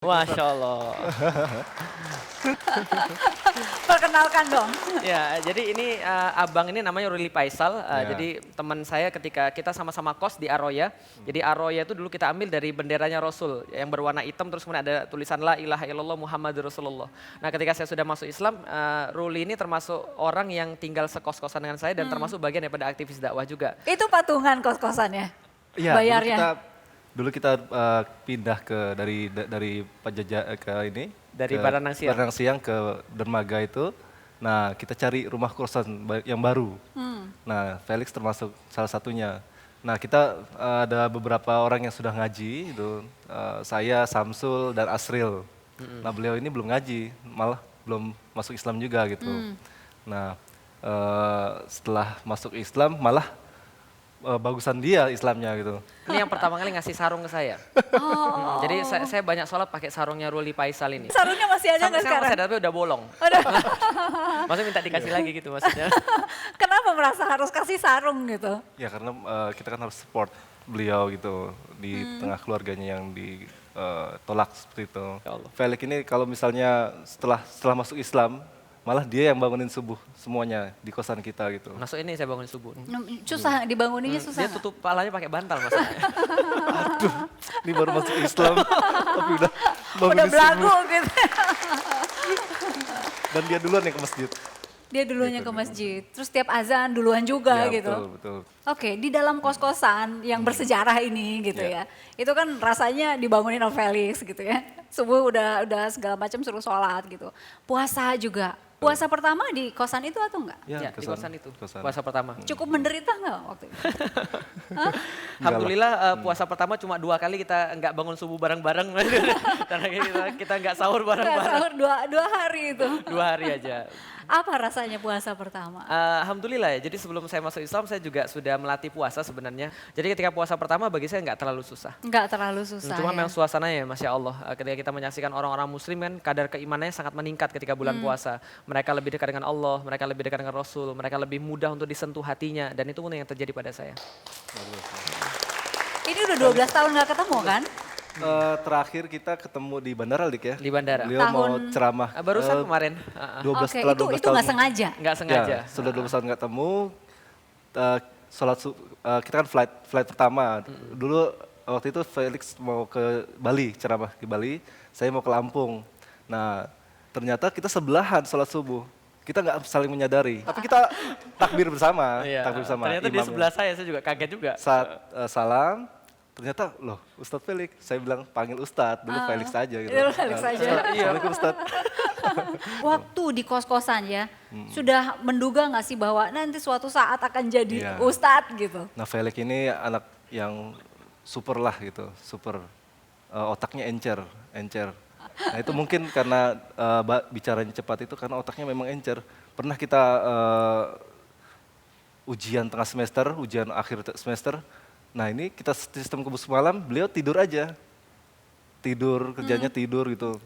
Masya Allah. Perkenalkan dong. Ya, jadi ini abang ini namanya Ruli Faisal. Ya. Jadi teman saya ketika kita sama-sama kos di Aroya. Jadi Aroya itu dulu kita ambil dari benderanya Rasul yang berwarna hitam terus kemudian ada tulisan La ilaha illallah Muhammadur Rasulullah. Nah, ketika saya sudah masuk Islam, Ruli ini termasuk orang yang tinggal sekos-kosan dengan saya dan termasuk bagian daripada aktivis dakwah juga. Itu patungan kos-kosannya? Iya, Bayarnya? dulu kita pindah ke dari Pajajaran ke ini. Dari ke Baranang Siang. Baranang Siang ke Dermaga itu. Nah, kita cari rumah kosan yang baru. Nah, Felix termasuk salah satunya. Nah, kita ada beberapa orang yang sudah ngaji, itu saya, Samsul, dan Asril. Nah, beliau ini belum ngaji, malah belum masuk Islam juga gitu. Nah, setelah masuk Islam malah bagusan dia Islamnya gitu. Ini yang pertama kali ngasih sarung ke saya. Jadi saya banyak sholat pakai sarungnya Ruli Faisal ini. Sarungnya masih ada nggak sekarang? Masih ada tapi udah bolong. Udah. Maksudnya minta dikasih lagi gitu maksudnya. Kenapa merasa harus kasih sarung gitu? Ya karena kita kan harus support beliau gitu di tengah keluarganya yang ditolak seperti itu. Ya Allah. Felix ini kalau misalnya setelah masuk Islam, malah dia yang bangunin subuh semuanya di kosan kita gitu. Masuk ini saya bangun subuh. Susah dibanguninnya susah Dia nggak? tutup palanya pakai bantal maksudnya. Aduh, ini baru masuk Islam tapi udah Udah bangunin belagu subuh. gitu. Dan dia duluan yang ke masjid. Dia duluannya ke masjid, terus tiap azan duluan juga Ya, gitu. betul. Oke, di dalam kos-kosan yang bersejarah ini gitu Ya. ya. Itu kan rasanya dibangunin oleh Felix gitu ya. Subuh udah segala macam suruh sholat gitu. Puasa juga. Puasa pertama di kosan itu atau enggak? Ya, di kosan itu. kosan. Puasa pertama. Cukup menderita enggak waktu itu? Alhamdulillah puasa pertama cuma 2 kali kita nggak bangun subuh bareng-bareng. Karena kita nggak sahur Enggak, bareng-bareng. sahur dua hari itu. 2 hari aja. Apa rasanya puasa pertama? Alhamdulillah ya, jadi sebelum saya masuk Islam saya juga sudah melatih puasa sebenarnya. Jadi ketika puasa pertama bagi saya nggak terlalu susah. Enggak terlalu susah Cuma ya? memang suasananya Masya Allah, ketika kita menyaksikan orang-orang muslim kan kadar keimanannya sangat meningkat ketika bulan puasa. Mereka lebih dekat dengan Allah, mereka lebih dekat dengan Rasul, mereka lebih mudah untuk disentuh hatinya dan itu pun yang terjadi pada saya. Ini udah 12 tahun nggak ketemu kan? Terakhir kita ketemu di bandara Dik ya. Di bandara. Beliau mau Tahun- ceramah. Barusan kemarin. 12 Oke, setelah itu 12 tahun. nggak sengaja. Nggak sengaja. Ya, sudah 12 tahun nggak temu. Kita kan flight pertama. Dulu waktu itu Felix mau ke Bali, ceramah ke Bali. Saya mau ke Lampung. Nah, ternyata kita sebelahan sholat subuh. Kita nggak saling menyadari. Tapi kita takbir bersama. Iya. Takbir bersama. Ternyata di imamnya. sebelah saya juga kaget juga. Saat salam, ternyata loh Ustadz Felix. Saya bilang panggil Ustadz, dulu Felix aja gitu. Dulu Felix aja. Ustadz, Assalamualaikum Ustadz. Waktu di kos-kosan ya, sudah menduga nggak sih bahwa nanti suatu saat akan jadi Iya. ustadz gitu? Nah Felix ini anak yang super lah gitu, super. Otaknya encer. Nah itu mungkin karena bicaranya cepat itu karena otaknya memang encer. Pernah kita ujian tengah semester, ujian akhir semester. Nah ini kita sistem kebus malam, beliau tidur aja. Tidur, kerjanya tidur gitu.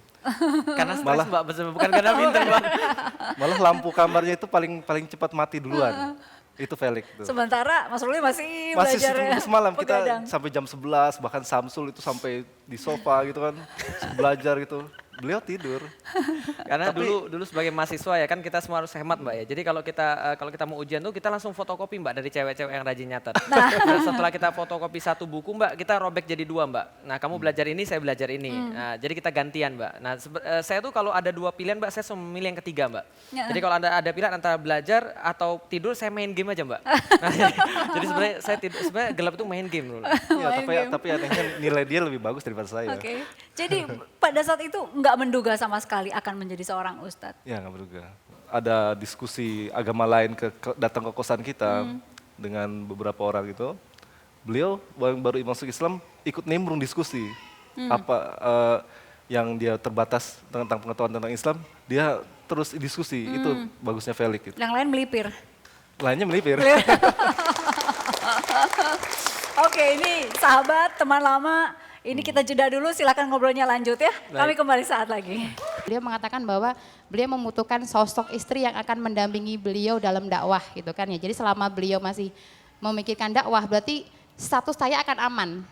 Karena stres Malah- Mbak, bukan karena pinter Mbak. Malah lampu kamarnya itu paling cepat mati duluan. Itu Felix tuh. Sementara Mas Ruli masih Masih belajar ya, semalam kita begadang. sampai jam 11, bahkan Samsul itu sampai di sofa gitu kan, belajar gitu. Beliau tidur. Karena dulu sebagai mahasiswa ya kan kita semua harus hemat Mbak ya. Jadi kalau kita mau ujian tuh kita langsung fotokopi Mbak dari cewek-cewek yang rajin nyatet. Nah, setelah kita fotokopi 1 buku Mbak, kita robek jadi 2 Mbak. Nah kamu belajar ini, saya belajar ini. Nah, jadi kita gantian Mbak. Nah saya tuh kalau ada 2 pilihan Mbak, saya selalu memilih yang ketiga Mbak. Ya. Jadi kalau ada pilihan antara belajar atau tidur, saya main game aja Mbak. Nah, jadi sebenarnya saya tidur, sebenarnya gelap itu main game dulu. Ya, Main game. tapi anehnya nilai dia lebih bagus daripada saya. Oke, jadi pada saat itu nggak menduga sama sekali akan menjadi seorang ustadz. Ya nggak menduga. Ada diskusi agama lain datang ke kosan kita dengan beberapa orang itu. Beliau yang baru masuk Islam ikut nimbrung diskusi. Apa yang dia terbatas tentang pengetahuan tentang Islam, dia terus diskusi. Itu bagusnya Felix. Gitu. Yang lain melipir. Lainnya melipir. Oke, ini sahabat, teman lama. Ini kita jeda dulu, silakan ngobrolnya lanjut ya. Kami kembali saat lagi. Beliau mengatakan bahwa beliau membutuhkan sosok istri yang akan mendampingi beliau dalam dakwah gitu kan ya. Jadi selama beliau masih memikirkan dakwah berarti status saya akan aman.